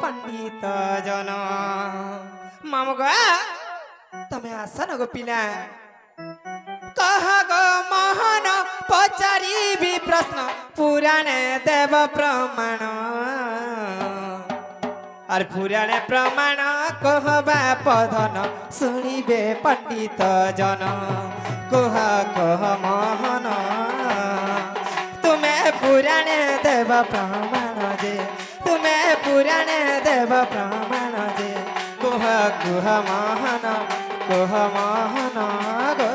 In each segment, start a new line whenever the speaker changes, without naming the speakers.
पंडित जन मामू गो तमे आसन गो पिला कह गो मोहन पचारी भी प्रश्न पुराणे देव प्रमाण और पुराणे प्रमाण कहबा पधन शुणिबे पंडित जन कह कह मोहन तुम्हें पुराणे देव प्रमाण जे तुम्हें पुराणे देव प्रमाण जे कह कह मोहन गो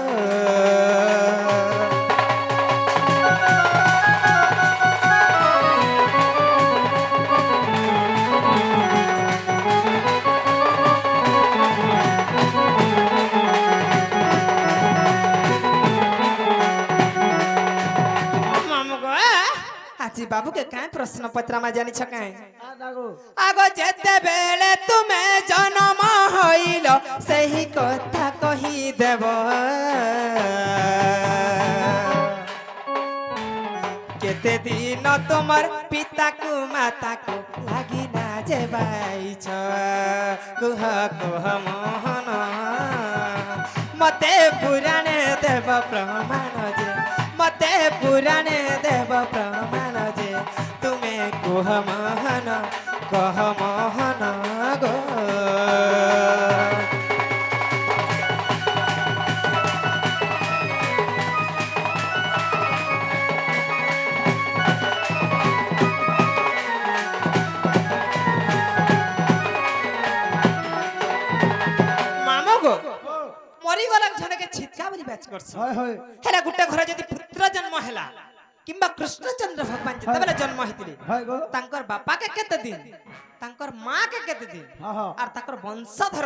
जी बाबू के कहीं प्रश्न पत्र में जानी छके आगो जेते बेले तुम्हें जन्म होइल सही कथा कही देव केते दिन तुमर पिता को माता को लागी ना जेबाइछ कुह कुह मोहन मते पुराणे देव प्रमाण जे मते पुराणे देव प्रमाण जे तुम्हें कुह मोहन गो मामो गो मरी गला जने के छिटका बली बैच करछ हेला गुटे घर जदी पुत्र जन्म हेला किंबा कृष्णचंद्र भगवान जते बेले जन्म हितिले तांकर बापा के केते दिन तांकर मां के केते दिन और तांकर वंशधर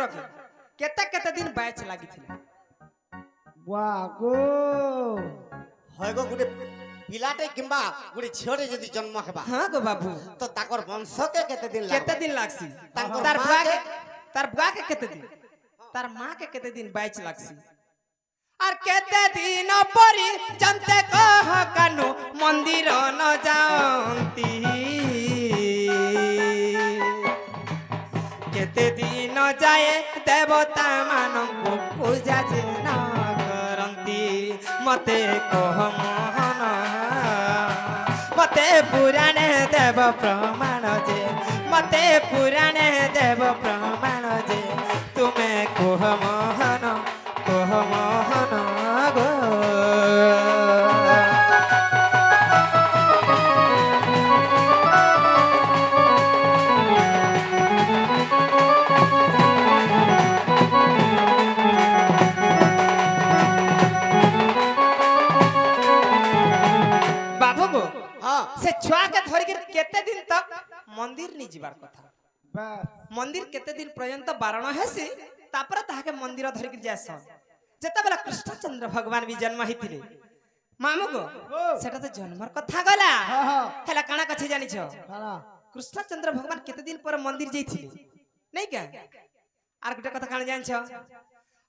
के केते दिन बैच लागि थिले
वाह गो
হয় গো গুটে পিলাटे किंबा गुटे छियोटे जदी जन्म हेबा
हां गो बाबू
तो ताकर वंश के केते दिन
लागसी
ताकर
तार बुआ के केते दिन तार मां के केते दिन बैच लागसी और केते दिन परी जनते कह कानु मंदिर न जांती केते दिन जाए देवता मानंको पूजा जे न करंती मते कह मोहन मते पुराणे देव प्रमाण जे मते पुराणे देव प्रमाण जे तुम्हें कह मोहन गो बाबू गो
हां
से छुआ के धरि के केते दिन तक मंदिर नि जिबार कथा
बस
मंदिर केते दिन पर्यंत बारण हेसी तापर ताके मंदिर धरि के जास जेता बेला कृष्णचंद्र भगवान भी जन्म हितिले मामू गो सेटा तो जन्मर कथा गला हेला काना कछि जानि छ कृष्णचंद्र भगवान केते दिन पर मंदिर जइथिले नहीं क्या आर गुटे कथा काना जानि छ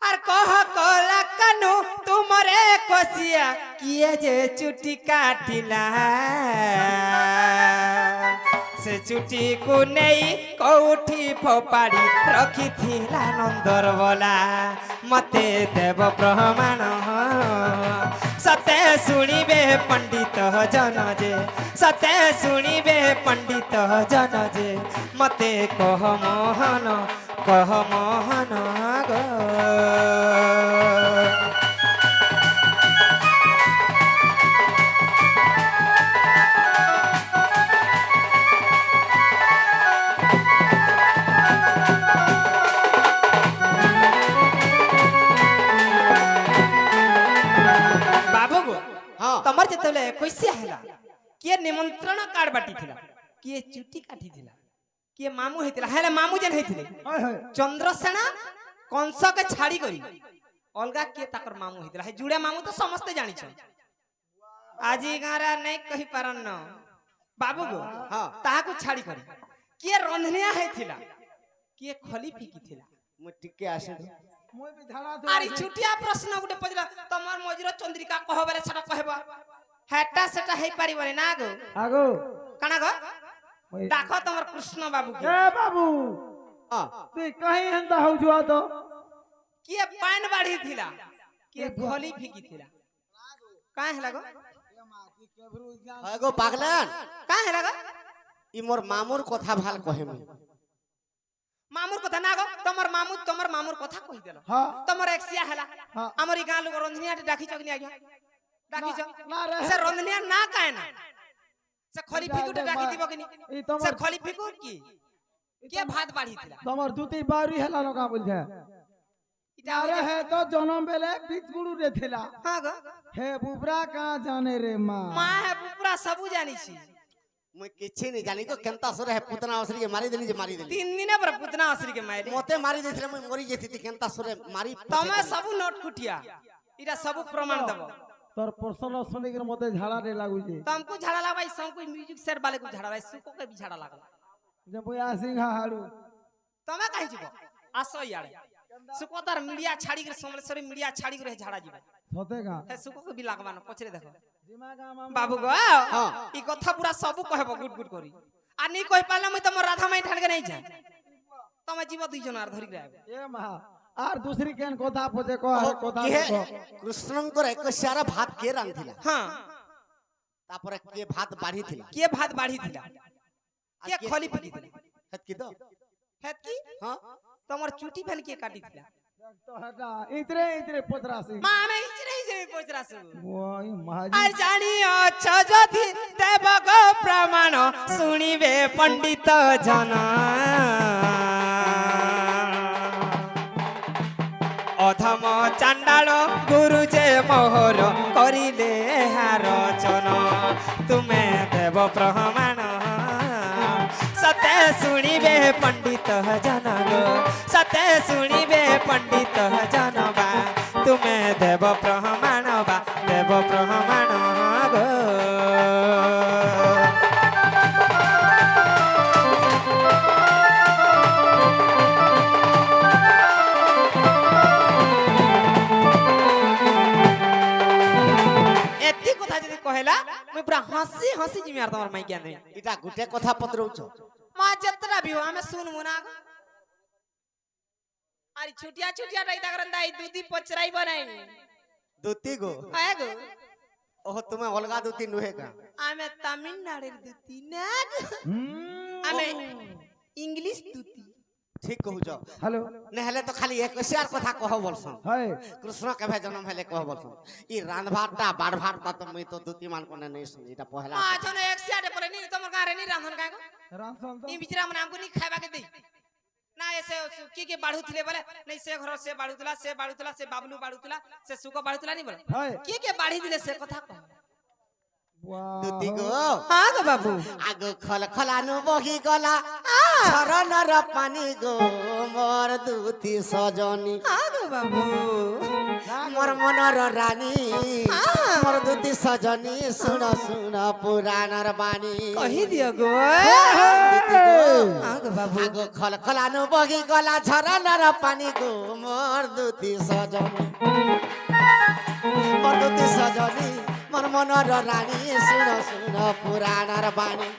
आर कह कोला कनु तुमरे कोसिया किए जे चुटी काटिला से चुटी को नहीं कौठी फोपाड़ी रखी थिला नंदर बोला मते देव प्रमाण सते सुनिबे पंडित जन जे सते सुनिबे पंडित जन जे मते कह मोहन गो तमर जतले कैसे हैला के निमंत्रण कार्ड बाटी थिला के चुटी काटी थिला के मामू हेतिला हैला मामू जन हेतिले चंद्रसेना कंस के छाड़ी करी अलगा के ताकर मामू हेतिला है जुड़े मामू तो समस्त जानि छ आजी गारा नहीं कहि पारन न बाबू गो हां ताहा को छाड़ी करी के रंधनिया हेतिला के खली फीकी थिला
मु टिके आसे
মই भी धारा
अरे छुटिया प्रश्न गुटे पजला तमर मजूर चंद्रिका कहबले सेटा कहबा हेटा सेटा हे परिबने ना गो
आगो
काना गो ডাকো তোমার কৃষ্ণ বাবু কে
এ বাবু
ହଁ
তুই কাহি হেন্তা হউ জুয়া তো
কিয়ে পান বাড়ি থিলা কিয়ে খলি ফিকি থিলা কাই হেলা গো
হয় গো পাগলান
কাই হেলা গো
ই মোর মামুর কথা ভাল কহেমি
মামুর কথা না গো তোমার মামুর কথা কই দেল
হ্যাঁ
তোমার এক্সিয়া হেলা
হ্যাঁ।
আমার ই গাঁ লোক রন্ধনিয়াটি ডাকিছ কি আজ্ঞা ডাকিছ
না রে
সে রন্ধনিয়া না কায় না সে খলি ফিকুটে ডাকি দিব কিনি
এই
সে
তোমার
খলি ফিকু কি কে ভাত বাড়ি থিলা
তোমার দুটি বাড়ি হেলা নকা বলছে
এটা
আরে হে তো জনম বেলে বিচগুড়ু রে থিলা
হ্যাঁ গো
হে বুবরা কা জানে রে মা
মা হে পুরা সবু জানিছি
মুই କିଛି নি জানি গো কেনতা সরে হে পুতনা অসরিকে মারি দেলি যে মারি দেলি
3 দিনে পর পুতনা আসরি কে মাইরে
মতে মারি ଦେଇଥିଲେ মুই মরি যেতি কেনতা সরে মারি
তুমি সবু নোট কুটিয়া এটা সবু প্রমাণ দেব
তোর প্রশ্ন শুনিকি মতে ঝাড়া রে লাগুছে
तुमको झाड़ा लगा भाई सबको म्यूजिक सेट वाले को झाड़ा भाई सुको के भी झाड़ा लगा
যে বই আসি হাড়ু
तमे कहि जीवो आसो यारे सुको तार मीडिया छाड़ी के समलेश्वरी मीडिया छाड़ी के झाड़ा जीवो
সতে গা
हे सुको के भी लागवा न पछरे देखो
দিমাগ আমা
बाबू गो
हाँ।
ई कथा पूरा सब कहबो गुड गुड करी आ नहीं कहि पाला मैं तम राधा माई ठान के नहीं जा तमे जीवो दुई जन आर धरि रहबे
এ মা আর দুসরি কেন কথা পজে কহ কথা
কিহে
কহ
কৃষ্ণঙ্কর একশারা ভাত কে রান্ধিলা
हां
তারপরে কে ভাত বাড়িଥିଲା
के भात बाढ़ी दिला के
के-
खली पकी दिला
হেত কি তো
हेत की
হ্যাঁ
तमर चुटी फन के काटी दिला
তো হটা ইতরে ইতরে পচরাসি
मां में इजरे इजरे पहुंचरासु
ওই মাজি
আর জানিও যদি দেবগ প্রমাণ শুনিবে পণ্ডিত জন অধম চাণ্ডাল গুরু যে মোহর করিলে হারচন তুমে দেব প্রমাণ সতে শুনিবে পণ্ডিত জন গো সতে শুনিবে পণ্ডিত জন বা তুমে দেব প্রমাণ বা দেব প্রমাণ গো এতি কথা যদি কহেলা মুই পুরা হাসি হাসি জিমি আর তোমার মাই জ্ঞান দেই
এটা গুটে কথা পত্রউছ
মা যতটা বিহু আমি শুনমু না গো আর ছুটিয়া ছুটিয়া ডাইতা করন দাই দুদি পচরাইব নাই
দুতি গো
হ্যাঁ গো
ওহ তুমি অলগা দুতি নুহে কা
আমি তামিলনাড়ুর দুতি না গো।
হুম
আমি ইংলিশ দুতি
ঠিক কহুছ
হ্যালো
নেহলে তো খালি একশার কথা কহ বলছন
হয়
কৃষ্ণ কেবে জন্ম হেলে কহ বলছন ই রান্ধভাতটা বাড়ভাতটা তো মুই তো দুতি মান কোনে নেই শুনি এটা পহলা
মা জনে এক সিয়াটে পরে নি তোমার গারে নি রান্ধন কায় গো
রামসন তো
ই বিচরা মানে আমকো নি খাইবা के देई ना ऐसे की बाड़ू थिले बोले नहीं से घर से बाड़ूतला से बाबलू बाड़ूतला से सुको बाड़ूतला नहीं बोले
হয়
के बाड़ी दिले से कथा कह
দুতি গো
हां गो बाबू
আগ খল খলানু বহি গলা ঝরনর পানি গো মোর দুতি সজনী
हां गो बाबू
মোর মনর রানী মোর দুতি সজনী শুন শুন পুরাণর বাণী
कही दियो गो
দুতি গো
हां गो बाबू
আগ খল খলানু বহি গলা ঝরনর পানি গো মোর দুতি সজনী মোর দুতি সজনী মোর মনর রানী শুন শুন পুরাণর বাণী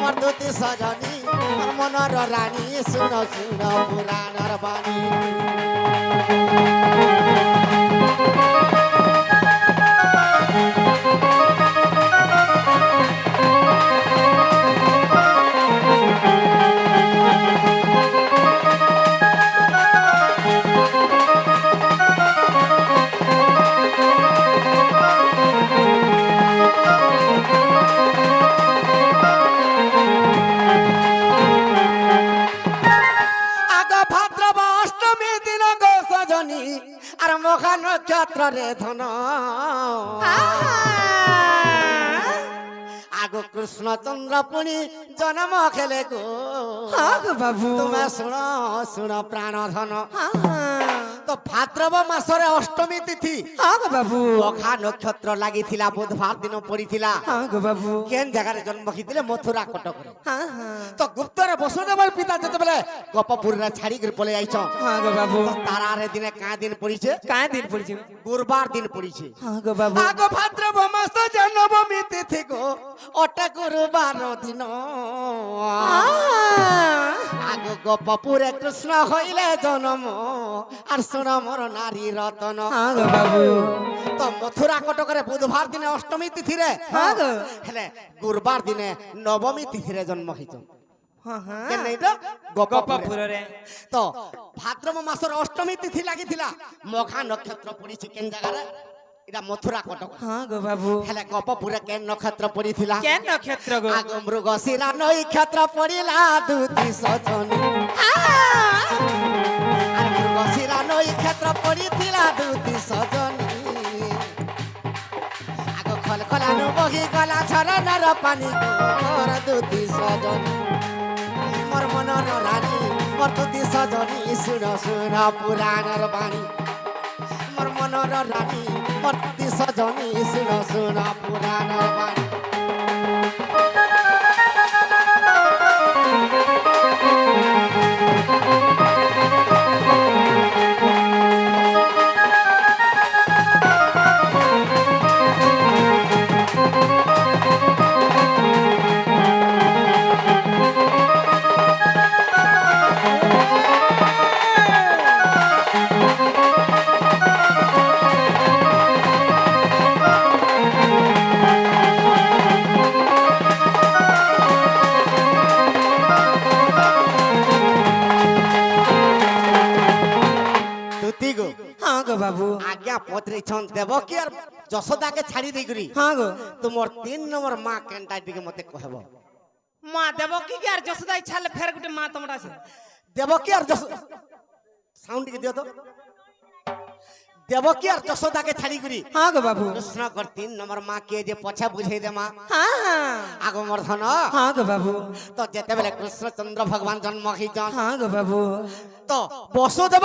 মোর দুতি সজনী মোর মনর রানী শুন শুন পুরাণর বাণী আগ ভাদ্রব অষ্টমী দিন গো সজনী আর মহা নক্ষত্র রে ধন আগ কৃষ্ণচন্দ্র পুনি জন্ম খেলে গো
हां गो बाबू
তুমি শুণ শুণ প্রাণ ধন
हां
তো ভাদ্রব মাসরে অষ্টমী তিথি
हां गो बाबू
মহা নক্ষত্র লাগিছিলা বুধবার দিন পড়িছিলা
हां गो बाबू
কেন জায়গায় জন্ম হইছিলে মথুরা কটকরে
हां हां
তো গুপ্তরে বসুদেবর পিতা যেতেবেলে গোপপুরে ছাড়ি করে পলে যাইছ
हां गो बाबू
তারারে দিনে কা দিন পড়িছে
काय दिन पड़ी
গুরবার দিন পড়িছে
हां गो बाबू
আগ ভাদ্রব মাস জন্মভূমি তিথি গো ওটে গুরুবার দিন আগ গোপপুরে কৃষ্ণ হইলে জনম আর শোন মোর নারী রতন
হ্যাঁ গো বাবু
তো মথুরা কটকরে বুধবার দিনে অষ্টমী তিথিরে
হ্যাঁ গো
হেলে গুরুবার দিনে নবমী তিথিরে জন্ম হইছ
হ্যাঁ হ্যাঁ
কেন এটা গোপপুরে
গোপাপুরে
তো ভাদ্রব মাসের অষ্টমী তিথি লাগিছিলা মঘা নক্ষত্র পড়িছি কেন জায়গারে এটা মথুরা কটক
হ্যাঁ গো বাবু
হেলে গোপপুরে কেন নক্ষত্র পড়িছিলা
কেন নক্ষত্র গো
আগ মৃগশিরা নক্ষত্র পড়িলা দুতি সজনী আর মৃগশিরা নক্ষত্র পড়িছিলা দুতি সজনী আগ খল খলানু বহি গলা ঝরনার পানি মোর দুতি সজনী মোর মনর রানী মোর দুতি সজনী শুন শুন পুরাণর বাণী মোর মনর রানী মোর দুতি সজনী শুন শুন পুরাণর বাণী দুতি গো
হ্যাঁ গো বাবু
আজ্ঞা পত্রিছন দেবকী আর যশোদাকে ছাড়ি দেইকরি
হ্যাঁ গো
তোমার 3 নম্বর মা কেনটা দিকে মতে কহব
মা দেবকী কি আর যশোদাই ছাড়লে ফের গুটে মা তোমরা আছে
দেবকী আর সাউন্ড টিকে দিও তো দেবকী আর যশোদাকে ছাড়ি করি
হ্যাঁ গো বাবু
কৃষ্ণ কর 3 নম্বর মা কে যে পছা বুঝাই দে মা
হ্যাঁ হ্যাঁ
আগমর্ধন
হ্যাঁ গো বাবু
তো যেতেবেলে কৃষ্ণচন্দ্র ভগবান জন্ম হইছন
হ্যাঁ গো বাবু
তো বসুদেব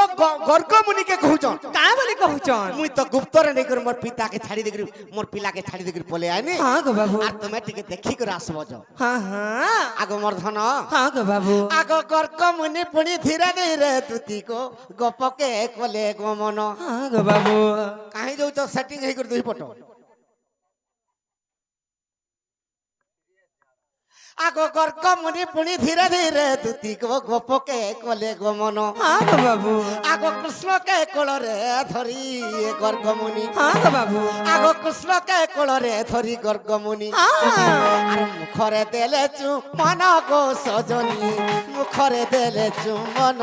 গর্গ মুনিকে কহুছন
কা বলি কহুছন
মুই তো গুপ্তরে নেই করে মোর পিতাকে ছাড়ি দেগরি মোর পিলাকে ছাড়ি দেগরি পলে আইনি
হ্যাঁ গো বাবু
আর তুমি টিকে দেখি করে আসব যো
হ্যাঁ হ্যাঁ
আগমর্ধন
হ্যাঁ গো বাবু
আগ গর্গ মুনি পুনি ধীরে ধীরে তুতিকো গপকে কলে গমন
হ্যাঁ গো বাবু
কাহি যাউছ সেটিং হেই করে দুই পট আগ গর্গ মুনি পুনি ধীরে ধীরে তুতিকো গপকে কলে গমন
হ্যাঁ গো বাবু
আগ কৃষ্ণকে কোলরে ধরি গর্গ মুনি
হ্যাঁ গো বাবু
আগ কৃষ্ণকে কোলরে ধরি গর্গ মুনি
হ্যাঁ
আর মুখরে দেলে চু মন গো সজনী মুখরে দেলে চু মন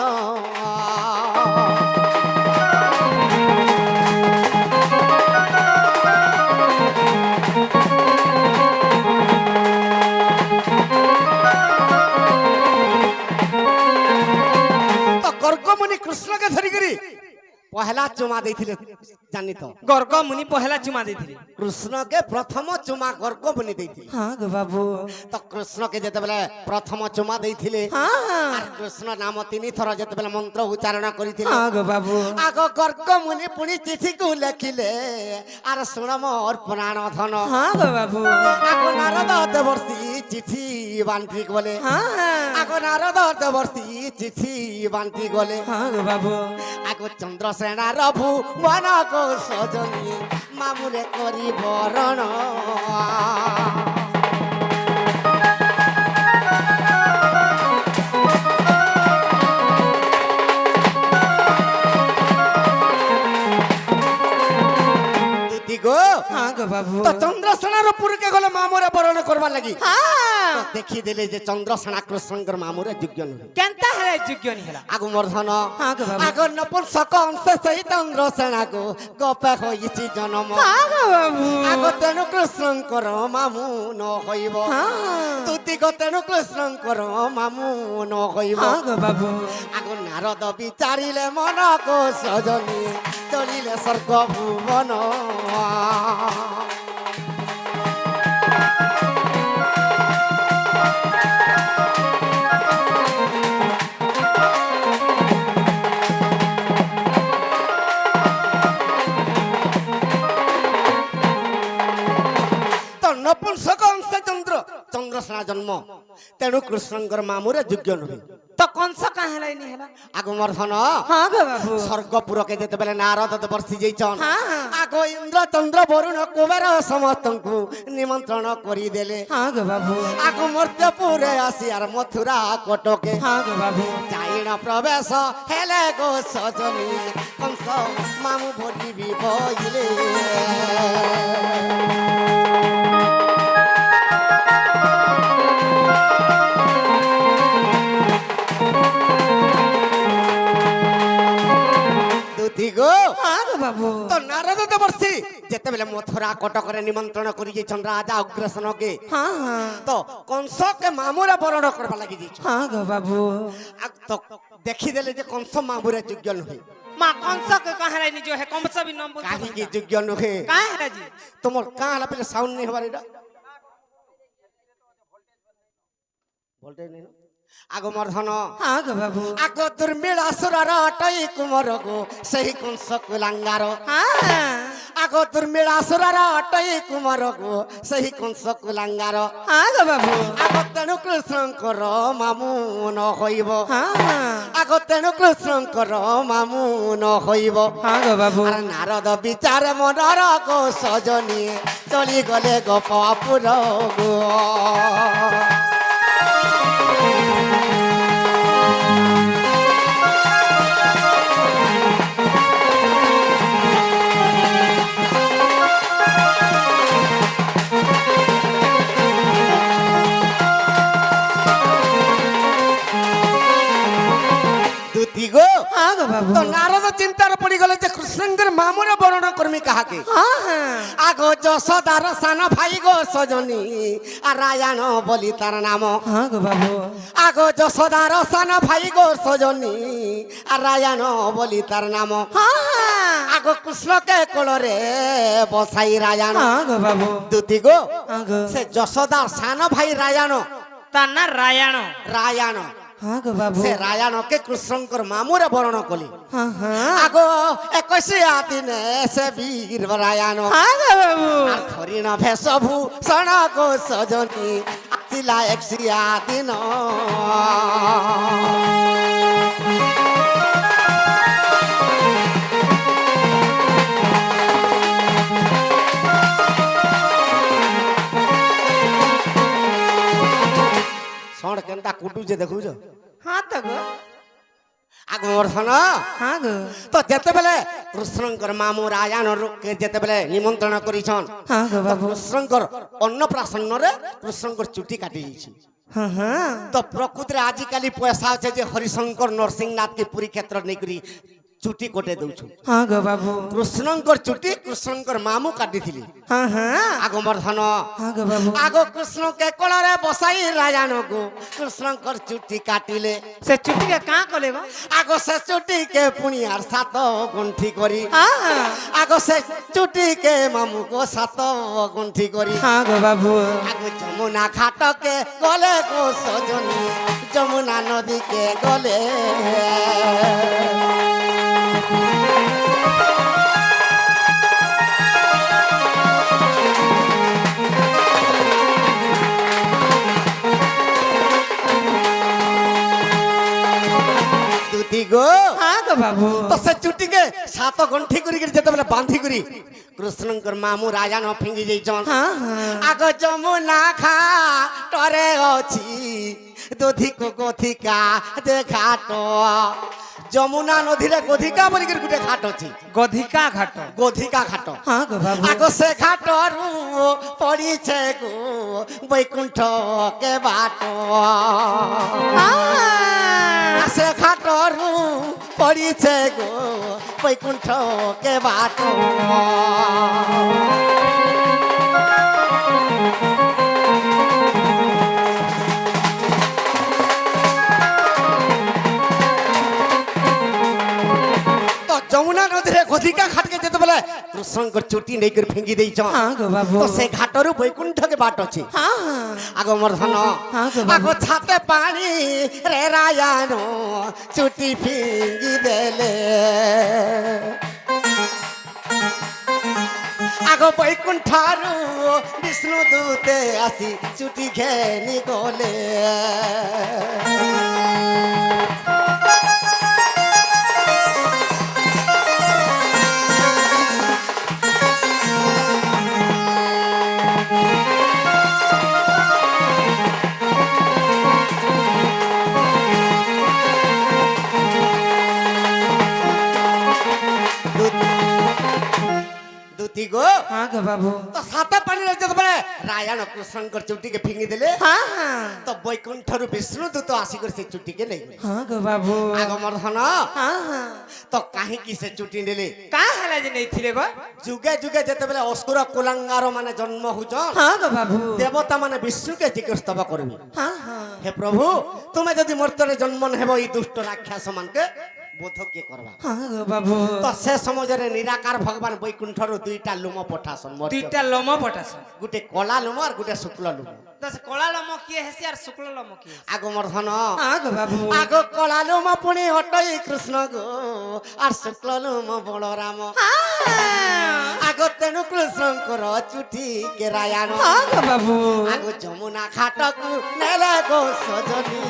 তো গর্গমুনি কৃষ্ণকে ধরি করি পহলা চুমা দেইছিলে জানি তো
গর্গ মুনি পহেলা চুমা ଦେଇଥିଲେ
কৃষ্ণকে প্রথম চুমা গর্গমুনি দেইଥିଲେ
হ্যাঁ গো বাবু
তো কৃষ্ণকে যেতেবেলে প্রথম চুমা দেইଥିଲେ
হ্যাঁ
আর কৃষ্ণ নাম 3 থর যেতেবেলে মন্ত্র উচ্চারণ করিଥିଲେ
হ্যাঁ গো বাবু
আগ গর্গমুনি পুনি চিঠিକୁ লেখিলে আর শুণ মোর প্রাণ ধন
হ্যাঁ গো বাবু
আগ নারদ দেবর্ষি চিঠি বান্টি গলে
হ্যাঁ
আগ নারদ দেবর্ষি চিঠি বান্টি গলে
হ্যাঁ গো বাবু
আগ চন্দ্রসেনার ভুবন গো সজনী মামুরে করি বরণ দিদি গো
হ্যাঁ গো বাবু
তো চন্দ্রসেনার পুরকে গলে মামুরে বরণ করবার লাগি
হ্যাঁ
তো দেখি দেলে যে চন্দ্রসেনা কৃষ্ণঙ্কর মামুরে যোগ্য নহে
কেনতা হেলে যোগ্য নি হেলা
আগু মর্ধন
হ্যাঁ গো বাবু
আগ নপুংসক অংশ সেই চন্দ্রসেনাকু গপে হইছি জনম
হ্যাঁ গো বাবু
আগ তেণু কৃষ্ণঙ্কর মামু ন হইব
হ্যাঁ
তুতি তেণু কৃষ্ণঙ্কর মামু ন হইব
হ্যাঁ গো বাবু
আগ নারদ বিচারিলে মন কো সজনী চলিলে স্বর্গ ভুবন তো নপুংসক অংশ চন্দ্রসেনা জন্ম তেণু কৃষ্ণঙ্কর মামুরে যোগ্য নহে
तो कंस कहाँ है नहीं है
आगो मर्धन
हाँ गो बाबू
स्वर्गपुर के जेतेबेले नारद बर्षि जाइछन
हाँ हाँ
आगो इंद्र चंद्र वरुण कुबेर समस्त को निमंत्रण करी देले
हाँ गो बाबू
आगो मर्त्यपुर आसी आर मथुरा कटके
हाँ गो बाबू
जाइण प्रवेश हेले गो सजनी कंस मामु भोटी भी बइले गो
हाँ गो बाबू
तो नारद देवर्षि जेतेबेले मथुरा कटकरे निमंत्रण करी जेछन राजा उग्रसेन के
हाँ हाँ
तो कंस के मामुरा वरण करबा लागि जेछ
हाँ गो बाबू
तो देखि देले जे कंस मामुरा योग्य नहे
माँ कंस के कहाँ है जो है कंस भी नाम बोल
काहे के योग्य नहे
कहाँ है जी
तुमर काला पहिले साउंड नहीं हबारे रा वोल्टेज नहीं आगो मर्धन
हाँ गो बाबू
आगो दुर्मिळ असुरर अटई कुमर गो सही कंस कुलांगार
हाँ
आगो दुर्मिळ असुरर अटई कुमर गो सही कंस कुलांगार
हाँ गो बाबू
आगो तेणु कृष्णकर मामू न हईब
हाँ
आगो तेणु कृष्णकर मामू न हईब
हाँ गो बाबू
আর নারদ বিচার মনর গো সজনী চলি গলে গোপাপুর গো দুতি গো
हाँ गो बाबू
তো নারদ চিন্তার পড়ি গলে যে কৃষ্ণঙ্কর মামুর বর্ণন কর্মী কাহাকে
हाँ हाँ
আগো যশোদার সান ভাই গো সজনী আর রায়ান বলি তার নাম
हाँ गो बाबू
আগো যশোদার সান ভাই গো সজনী আর রায়ান বলি তার নাম
हाँ हाँ
আগো কৃষ্ণকে কোলরে বসাই রায়ান
हाँ गो बाबू
দুতি গো
हाँ गो
সে যশোদার সান ভাই রায়ান
ताना रायण
রায়ান
हाँ गो बाबू
সে রায়ানকে কৃষ্ণঙ্কর মামুরে বর্ণ কলি
हाँ हाँ
আগো 21 দিনে সে বীর রায়ান
हाँ गो बाबू
আর হরিণ ভেষভূ সণক সজনী আসিলা 100 দিন সণ কেনটা কুটুছে দেখুছ
हाँ तो गो
আগ মর্ধন
हाँ गो
তো যেতেবেলে কৃষ্ণঙ্কর মামু রায়ানকে যেতেবেলে নিমন্ত্রণ করিছন
हाँ गो
তো
बाबू
কৃষ্ণঙ্কর অন্নপ্রাশন্নরে কৃষ্ণঙ্কর চুটি কাটি যাইছি
हाँ हाँ
তো প্রকৃতিরে আজিকালি পয়সা আছে যে হরিশঙ্কর নরসিংহনাথকে পুরী ক্ষেত্র নেইকরি চুটি কোটে দউছু
हाँ गो बाबू
কৃষ্ণঙ্কর চুটি কৃষ্ণঙ্কর মামু কাটিছিলি
हाँ हाँ
আগমর্ধন
हाँ गो बाबू
আগ কৃষ্ণকে কোଳରେ বসাই রাজানকু কৃষ্ণঙ্কর চুটি কাটিলে
से चुट्टी के कहाँ को लेगो
আগ সে চুটিকে পুনি আর 7 গণ্ঠি করি
हाँ हाँ
আগ সে চুটিকে মামুকো 7 গণ্ঠি করি
हाँ गो बाबू
আগ যমুনা ঘাটকে গলে গো সজনী যমুনা নদীকে গলে দুতি গো
हाँ गो बाबू
তো সে চুটিকে 7 গণ্ঠি করি যেতেবেলে বাঁধি করি কৃষ্ণঙ্কর মামু রাজা ন ফিঙ্গি যাইছন
हाँ हाँ
আগ যমুনা ঘাটরে অছি দধিক গথিকা যে ঘাট যমুনা নদীরে গধিকা বলি গোটে ঘাট অছি
गोधिका घाट
গধিকা ঘাট
हाँ गो बाबू
আগ সে ঘাটরু পড়িছে গো বৈকুণ্ঠ কে বাট
हाँ
সে ঘাটরু পড়িছে গো বৈকুণ্ঠ কে বাট তো যমুনা নদীরে গধিকা ঘাটকে যেতেবেলে কৃষ্ণঙ্কর চুটি নেইকরি ফিঙ্গি দেইছন
हाँ गो बाबू
তো সে ঘাটরু বৈকুণ্ঠকে বাট অছি
हाँ हाँ
আগমর্ধন
हाँ गो बाबू
আগো ছাতে পানি রে রায়ান চুটি ফিঙ্গি দেলে আগো বৈকুণ্ঠারু বিষ্ণু দূতে আসি চুটি ঘেনি গলে
হ্যাঁ গো বাবু
তো সাত পানিরে যেতবেলে রায়ণ কৃষ্ণঙ্কর চুটিকে ফিঙ্গি দেলে
হ্যাঁ হ্যাঁ
তো বৈকুণ্ঠରୁ ବିଷ୍ଣୁ ଦୂତ ଆସିକରି ସେ ଚୁଟିକେ ନେଇଗଲେ
হ্যাঁ গো বাবু
ଆଗମର୍ଦ୍ଧନ
হ্যাঁ হ্যাঁ
ତ କାହିଁକି ସେ ଚୁଟି ନେଲେ
କା ହେଲା ଯେ ନେଇଥିଲେ ଗো
ଯୁଗେ ଯୁଗେ ଯେତେବେଳେ ଅସୁର କୁଲାଙ୍ଗାର ମାନେ ଜନ୍ମ ହଉଛନ୍
হ্যাঁ গো বাবু
ଦେବତା ମାନେ ବିଷ୍ଣୁକେ ଚିକିତ୍ସବ କରିବେ
হ্যাঁ হ্যাঁ
ହେ ପ୍ରଭୁ ତୁମେ ଯଦି ମର୍ତ୍ତ୍ୟରେ ଜନ୍ମ ନେବ ଏଇ ଦୁଷ୍ଟ ରାକ୍ଷସ ମାନକେ ବୋଧ କିଏ କରବା
হ্যাঁ গো বাবু
ତ ସେ ସମୟରେ ନିରାକାର ଭଗବାନ ବୈକୁଣ୍ଠରୁ ଦୁଇଟା ଲୁମ ପଠାସନ୍ ମର୍ତ୍ତ୍ୟ
দুইটা লম পটাস
ଗୋଟେ କଳା ଲୁମ আর ଗୋଟେ ଶୁକ୍ଳ ଲୁମ
দশ কলা লম কিয়ে হেসি আর শুক্ল লম কিয়ে
ଆଗମର୍ଦ୍ଧନ
হ্যাঁ গো বাবু
আগ কলা লুম পুଣି হটই কৃষ্ণ গো আর শুক্ল লুম বলরাম আগ তেণু কৃষ্ণঙ্কর চুটি কেরায়ান
হ্যাঁ গো বাবু
আগ যমুনা ঘাটকু নেলে গো সজনী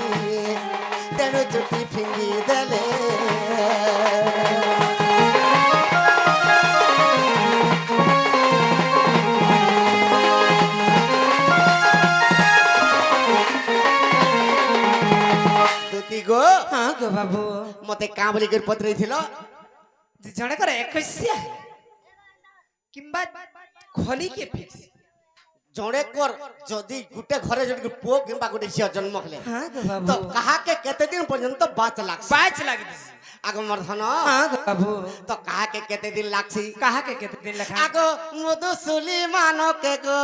তেণু চুটি ফিঙ্গি দেলে দুতি গো
হ্যাঁ গো বাবু
মতে কাঁ বলি করে পত্রেইছিল
জଣଙ୍କର ଏକୋଇଶିଆ କିମ୍ବା ଖୋଲିକି ଫିକ୍ସ
ଜଣେକର ଯଦି ଗୋଟେ ଘରେ ଯଦି ପୁଅ କିମ୍ବା ଗୋଟେ ଝିଅ ଜନ୍ମ ହେଲେ
ହଁ ଗো ବାବୁ
ତ କାହାକେ କେତେ ଦିନ ପର୍ଯ୍ୟନ୍ତ ବାଚ ଲାଗସି
ବାଇଚ ଲାଗିଛି
ଆଗମର୍ଦ୍ଧନ
ହଁ ଗো ବାବୁ
ତ କାହାକେ କେତେ ଦିନ ଲାଗସି
କାହାକେ କେତେ ଦିନ ଲେଖା
ଆଗ ମଧୁସୁଲି ମାନକେ ଗো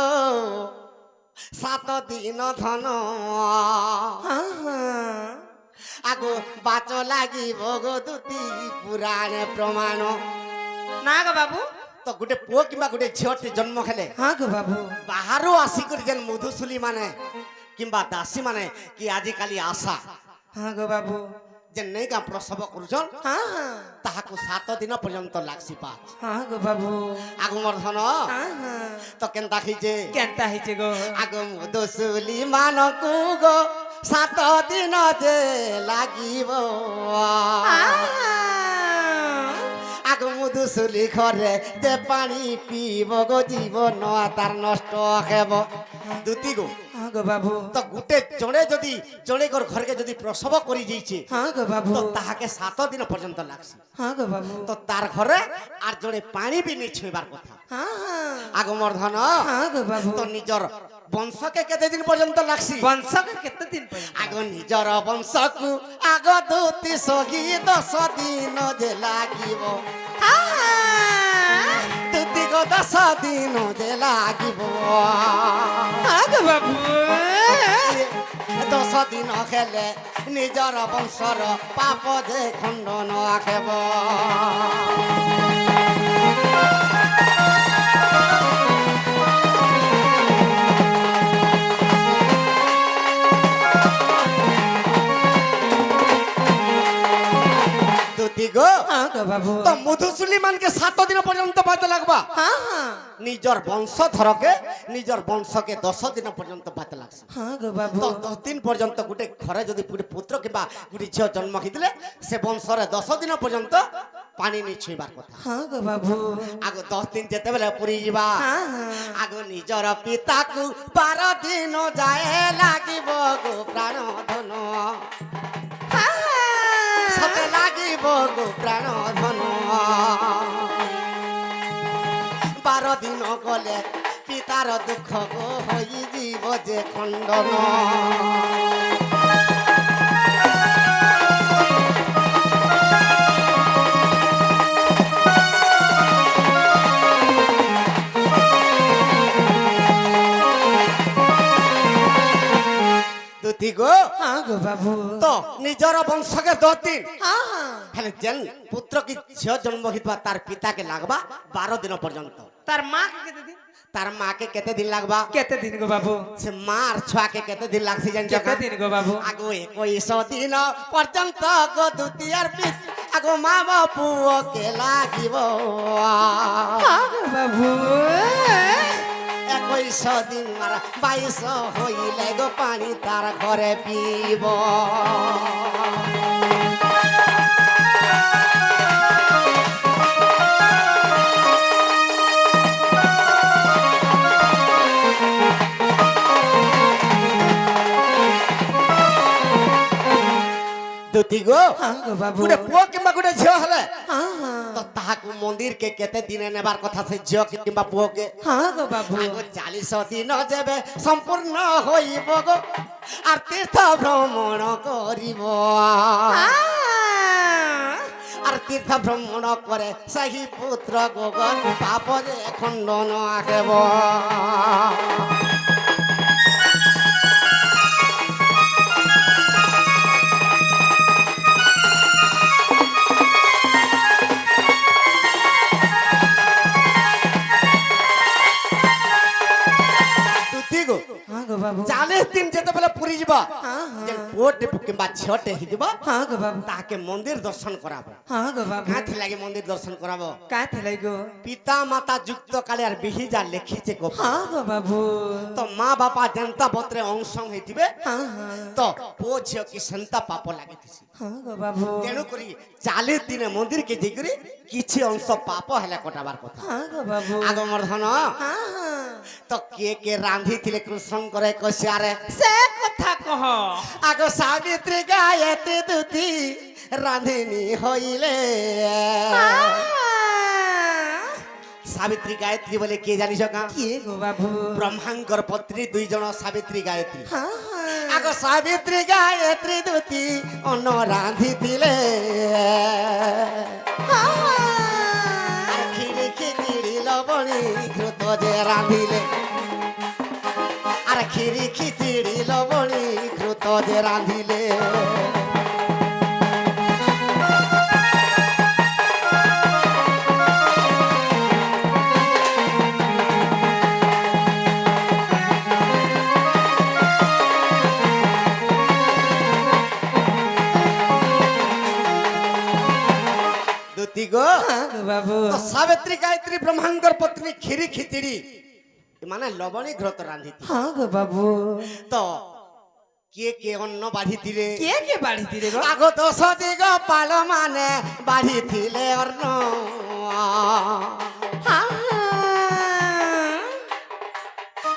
ସାତ ଦିନ ଧନ
ହଁ ହଁ
ଆଗ ବାଚ ଲାଗିବ ଗো ଦୁତି ପୁରାଣ ପ୍ରମାଣ
ନା ଗো ବାବୁ
ତ ଗୋଟେ ପୁଅ କିମ୍ବା ଗୋଟେ ଝିଅଟି ଜନ୍ମ ହେଲେ
ହଁ ଗো ବାବୁ
ବାହାରୁ ଆସିକରି ଯେନ୍ ମଧୁସୁଲି ମାନେ କିମ୍ବା ଦାସୀ ମାନେ କି ଆଜିକାଲି ଆଶା
ହଁ ଗো ବାବୁ
ଯେ ନେଇକା ପ୍ରସବ କରୁଛନ୍
ହଁ ହଁ
ତାହାକୁ 7 ଦିନ ପର୍ଯ୍ୟନ୍ତ ଲାଗସି ପାଚ
ହଁ ଗো ବାବୁ
ଆଗମର୍ଦ୍ଧନ
ହଁ ହଁ
ତ କେନ୍ତା ଖିଚେ
କେନ୍ତା ହେଇଛି ଗো
ଆଗ ମଧୁସୁଲି ମାନକୁ ଗো 7 ଦିନ ଯେ ଲାଗିବ আগ মধুসুলি ঘরে যে পানি পিব গো জীবন তার নষ্ট হেব দুতি গো
ହଁ গো ବାବୁ
তো গুটে জনে যদি জনে ঘরকে যদি প্রসব করি যাইছে
ହଁ গো বাବୁ
তো তাহাকে 7 দিন পর্যন্ত লাগছে
ହଁ গো ବାବୁ
তো তার ঘরে আর জনে পানি বি নি ছুইবার কথা
ହଁ ହଁ
আগমর্ধন
ହଁ গো ବାବୁ
তো নিজর বংশকে কেতে দিন পর্যন্ত লাগছি
ବଂଶକ କେତେ ଦିନ ପର୍ଯ୍ୟନ୍ତ
আগ নিজর বংশকু আগ দুতি সগি 10 দিন যে লাগিব দুতি গো 10 দিন যে লাগিব
ହଁ ଗো ବାବୁ
10 দিন খেলে নিজর বংশর পাপ যে খণ্ডন আখেব দুতি গো
ହଁ ଗো ବାବୁ
তো মধুসুলি মানকে 7 দিন পর্যন্ত বাঁচতে লাগবা
ହଁ ହଁ
নিজর বংশধরকে নিজর বংশকে 10 দিন পর্যন্ত বাঁচতে লাগছে
ହଁ গো ବାବୁ
তো 10 দিন পর্যন্ত গোটে ঘরে যদি গোটে পুত্র কিংবা গোটে ঝিও জন্ম হইলে সে বংশরে 10 দিন পর্যন্ত পানি নি ছুইবার কথা
ହଁ গো ବାବୁ
আগ 10 দিন যেতেবেলে পুরি যা
ହଁ ହଁ
আগ নিজর পিতাকু 12 দিন যায় লাগিব গো প্রাণ ধন সতে লাগিব গো প্রাণ ধন 12 দিন গলে পিতার দুঃখ গো হই জীব যে খণ্ডন দুতি গো
ହଁ গো ବାବୁ
তো নিজর বংশকে 10 দিন
ହଁ ହଁ
ହେଲେ ଯେନ୍ ପୁତ୍ର କି ଝିଅ ଜନ୍ମ ହେଇଥିବା ତାର ପିତାକେ ଲାଗବା 12 ଦିନ ପର୍ଯ୍ୟନ୍ତ
ତାର ମା କେତେ ଦିନ
ତାର ମାକେ କେତେ ଦିନ ଲାଗବା
କେତେ ଦିନ ଗো ବାବୁ
ସେ ମାର ଛୁଆକେ କେତେ ଦିନ ଲାଗସି ଜାଣିଛ
କେତେ ଦିନ ଗো ବାବୁ
ଆଗ 21 ଦିନ ପର୍ଯ୍ୟନ୍ତ ଗো ଦୁତିଆର ପିତ ଆଗ ମା ପୁଅ କେ ଲାଗିବ
ହଁ ଗো ବାବୁ
21 দিন মার 22 হইলে গো পানি তার ঘরে পিব ଦୁତି ଗୋ
ହଁ ଗୋ ବାବୁ
ଗୋଟେ ପୁଅ କିମ୍ବା ଗୋଟେ ଝିଅ ହେଲେ
ହଁ ହଁ
ତ ତାହାକୁ ମନ୍ଦିର କେ କେତେ ଦିନେ ନେବାର କଥା ସେ ଝିଅ କିମ୍ବା ପୁଅ କେ
ହଁ ଗୋ ବାବୁ
ଆଗ 40 ଦିନ ଯେବେ ସମ୍ପୂର୍ଣ୍ଣ ହୋଇବ ଗୋ আর তীর্থ ভ্রমণ করিব আর তীর্থ ভ্রমণ করে সেই পুত্র গোগন পাপরে খণ্ডন আকেব
ହଁ ଗୋ ବାବୁ
40 ଦିନ ଯେତେବେଳେ ପୁରୀ ଯିବ
ହଁ ହଁ
ଯେ ପୁଅଟେ କିମ୍ବା ଝିଅଟେ ହେଇଯିବ
ହଁ ଗୋ ବାବୁ
ତାହାକେ ମନ୍ଦିର ଦର୍ଶନ କରାବ
ହଁ ଗୋ ବାବୁ
କାଁ ଥିଲାଗି ମନ୍ଦିର ଦର୍ଶନ କରାବ
କା ଥିଲା গো
পিতা মাতা যুক্ত কালে আর বিহি যা লেখিছে গো
ହଁ ଗୋ ବାବୁ
তো মা বাপা জনতা বত্রে অংশ হইতিবে
ହଁ ହଁ
তো পুଅ ঝিଅ কি সেন্তা পাপ লাগিতিছে
ହଁ ଗୋ ବାବୁ
তেণু করি 40 দিনে মন্দির কে যাইকরি কিছু অংশ পাপ হেলে কটাবার কথা
ହଁ ଗୋ ବାବୁ
আগমর্ধন
ହଁ ହଁ
তো কে রান্ধি থিলে কৃষ্ণ করে কষিয়ারে
ସେ କଥା কহ
আগ সাবিত্রী গায়তে দুতি রাঁধিনি হইলে সাবিত্রী গায়ত্রী বলে কে জানিস কা
କିଏ গো ବାବୁ
ব্রহ্মাঙ্কর পত্নী দুই জন সাবিত্রী গায়ত্রী
ହଁ ହଁ
আগ সাবিত্রী গায়ত্রী দুতি অন্ন রাঁধিলে
ହଁ ହଁ
আর খিরি খিচিড়ি লবণী ঘৃত যে রাঁধিলে আর খিরি খিচিড়ি লবণী ঘৃত যে রাঁধিলে দুতি গো
ହଁ ଗୋ ବାବୁ
তো সাবিত্রী গায়ত্রী ব্রহ্মাঙ্কর পত্নী খিরি খিচিড়ি মানে লবণী ঘৃত রাঁধিতি
ହଁ ଗୋ ବାବୁ
তো কে অন্ন বাঢ়িଥିଲେ
କିଏ ବାଢିଥିଲେ গো
আগ 10 দিগ পাল মানে বাঢ়িଥିଲେ অন্ন
ହଁ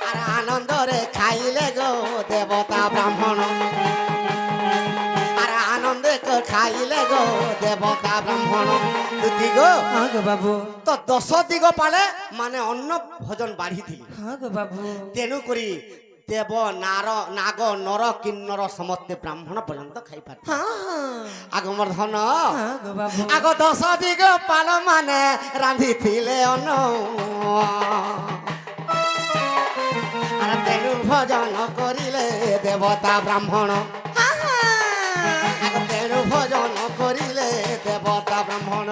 আর আনন্দরে খাইলে গো দেবতা ব্রাহ্মণ আর আনন্দে খাইলে গো দেবতা ব্রাহ্মণ দুতি গো
ହଁ ଗୋ ବାବୁ
তো 10 দিগ পালে মানে অন্ন ভোজন বাঢ়িଥିଲେ
ହଁ ଗୋ ବାବୁ
তেণু করি দেব নাগ নর কিন্নর সমস্তে ব্রাহ্মণ পর্যন্ত খাইপারে
ହଁ ହଁ
আগমর্ধন
ହଁ ଗୋ ବାବୁ
আগ 10 দিগ পাল মানে রাঁধিଥିଲେ অন্ন আর তেণু ভোজন করিলে দেবতা ব্রাহ্মণ আগ তেণু ভোজন করিলে দেবতা ব্রাহ্মণ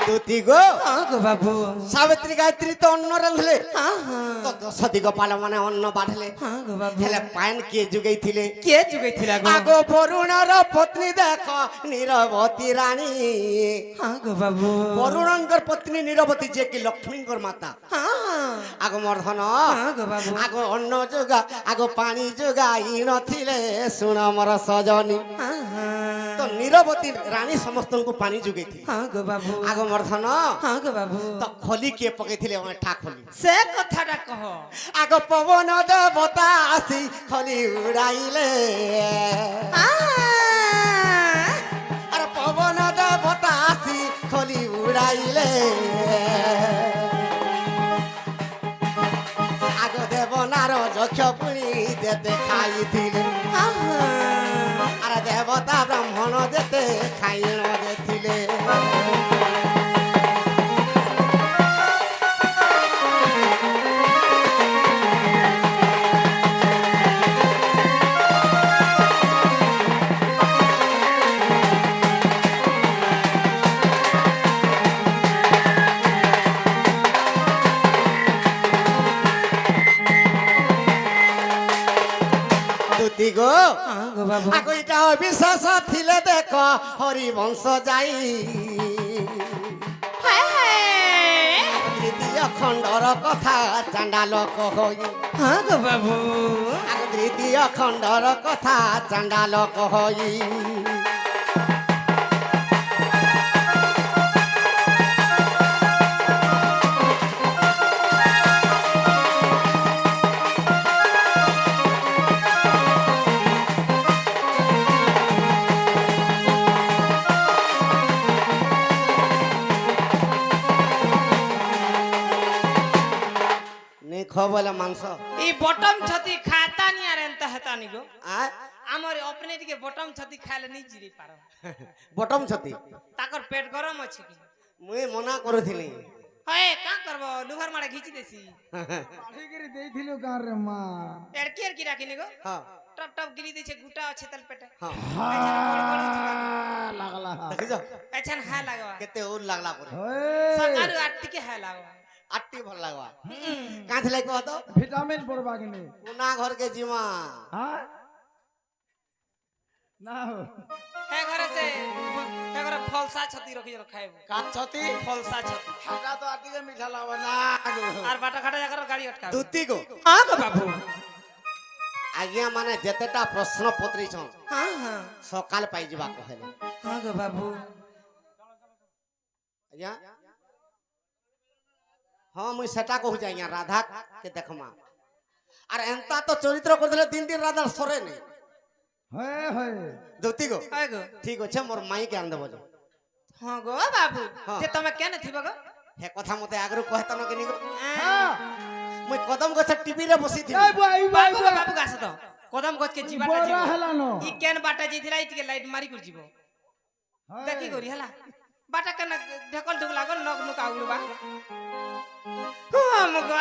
দুতি গো
ହଁ ଗୋ ବାବୁ
সাবিত্রী গায়ত্রী তো অন্ন রাঁধলে
ହଁ ହଁ
তো 10 দিগ পাল মানে অন্ন বাঢ়লে
ହଁ ଗୋ ବାବୁ
হেলে পান কিଏ যুগাইଥିଲେ
କିଏ ଯୁଗେଇଥିଲା গো
আগ বরুণর পত্নী দেখ নীরবতী রানী
ହଁ ଗୋ ବାବୁ
বরুণঙ্কর পত্নী নীরবতী যে কি লক্ষ্মীঙ্কর মাতা
ହଁ ହଁ
আগ মর্ধন
ହଁ ଗୋ ବାବୁ
আগ অন্ন যোগা আগ পানি যোগাই নথিলে শুণ মর সজনী
ହଁ ହଁ
তো নীরবতী রানী সমস্তଙ୍କୁ পানি যোগাইଥିଲେ
ହଁ ଗୋ ବାବୁ
আগ মর্ধন
ହଁ ଗୋ ବାବୁ
তো খলি কিଏ পকাইଥିଲେ ঠা খলি
ସେ କଥାଟା କହ
আগ পবন দেবতা আসি খলি উড়াইলে আর পবন দেবতা আসি খলি উড়াইলে আগ দেবনার যক্ষ পুনি যেতে খাইছিলে আর দেবতা ব্রাহ্মণ যেতে খাইণ যেছিলে দুতি গো
ହଁ ଗୋ ବାବୁ
আগ এটা অবিশ্বাস থিলে দেখ হরিবংশ যাই
হায় হায়
তৃতীয় খণ্ডর কথা চাণ্ডাল কহই
হ্যাঁ গো বাবু
আর তৃতীয় খণ্ডর কথা চাণ্ডাল কহই খবলে মাংস
এই বটম ছতি খাতা নি আর এন্তা হেতা নি গো
আয়
আমার অপনে টিকে বটম ছতি খাইলে নি জিরি পার
বটম ছতি
তাকর পেট গরম আছে কি
মুই মনা করুଥିଲି
হয় কা করব লুভার মারে ঘিচি দেছি
পাঠিকিরি দেইছিলু কার রে মা
এড়কি এড়কি রাখিনি গো
হ্যাঁ
টপ টপ গিলি দিছে গুটা আছে তাল পেটে
হ্যাঁ
লাগলা
দেখিছ
আচ্ছা হ্যাঁ লাগবা
কেতে উল লাগলা করে
ওই
সকালু আটটিকে হ্যাঁ লাগবা
আটটি ভাল লাগবা কাঁথলে কহ তো
ভিটামিন পড়বা কিনি
কোনা ঘরকে জিমা
হ্যাঁ না
হ্যাঁ ঘরে সে হ্যাঁ ঘরে ফলসা ছতি রখি খাইব
কাজ ছতি
ফলসা ছতি
খাটা তো আটিকে মিঠা লাগবে না
আর বাটা খাটা জায়গার গাড়ি অটকা
দুতি গো
হ্যাঁ গো বাবু
আজ্ঞা মানে যেতেটা প্রশ্ন পত্রিছন
হ্যাঁ হ্যাঁ
সকাল পাই ଯିବା কহেলে
হ্যাঁ গো বাবু
আজ্ঞা হ্যাঁ মুই সেটা কহুছি আজ্ঞা রাধা কে দেখমা আর এন্তা তো চরিত্র করলে দিন দিন রাধার সরে নেই
হয় হয়
দুতি গো
হ্যাঁ গো
ঠিক আছে মোর মাই কে আন দেব যে
হ্যাঁ গো বাবু
হ্যাঁ।
যে তুমি কেন থিব গো
হে কথা মতে আগরু কহেতন কেনি গো
হ্যাঁ
মুই কদম গছ টিভি রে বসি থি
এই বাই বাই
বাবু গো বাবু গাছ তো কদম গছ কে জিবাটা
বড়
জিব
হেলানো
ই কেন বাটা জিথিলা ই টিকে লাইট মারি করে জিব দেখি করি হেলা বাটা কেন ঢকল ঢুকলা গো নক নুক আউড়বা আমগো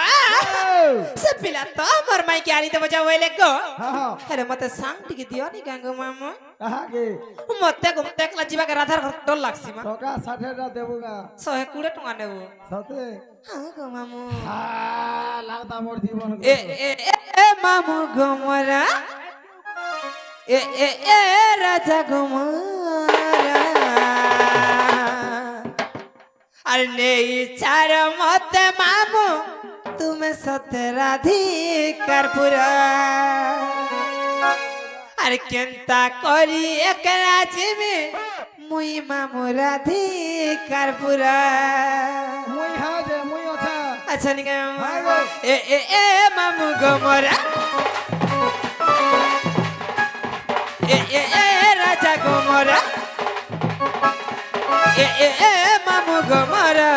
সে পিলা তো আমার মাই কে আনি দেব যাও এলে গো
হ্যাঁ
আরে মতে সাং টিকে দিও নি গাঙ্গো মামা
আগে
মতে গো দেখলা জিবাকে রাধার ঘর ডর লাগছি মা
টকা 60 টা দেবুগা
120 টাকা নেব
সতে
হ্যাঁ গো মামু
লাগতা মোর জীবন
এ এ এ মামু গোমরা এ এ এ রাজা গোমরা আর নেই চার মতে মামু তুমি সতরাধিকার পুরা আর কেনতা করি একলা জিমে মুই মামু রাধিকার পুরা
মুই হাজে মুই আছা
আচ্ছা নিকা মামু এ এ এ মামু গোমরা এ এ এ রাজা গোমরা এ এ এ মামু গোমরা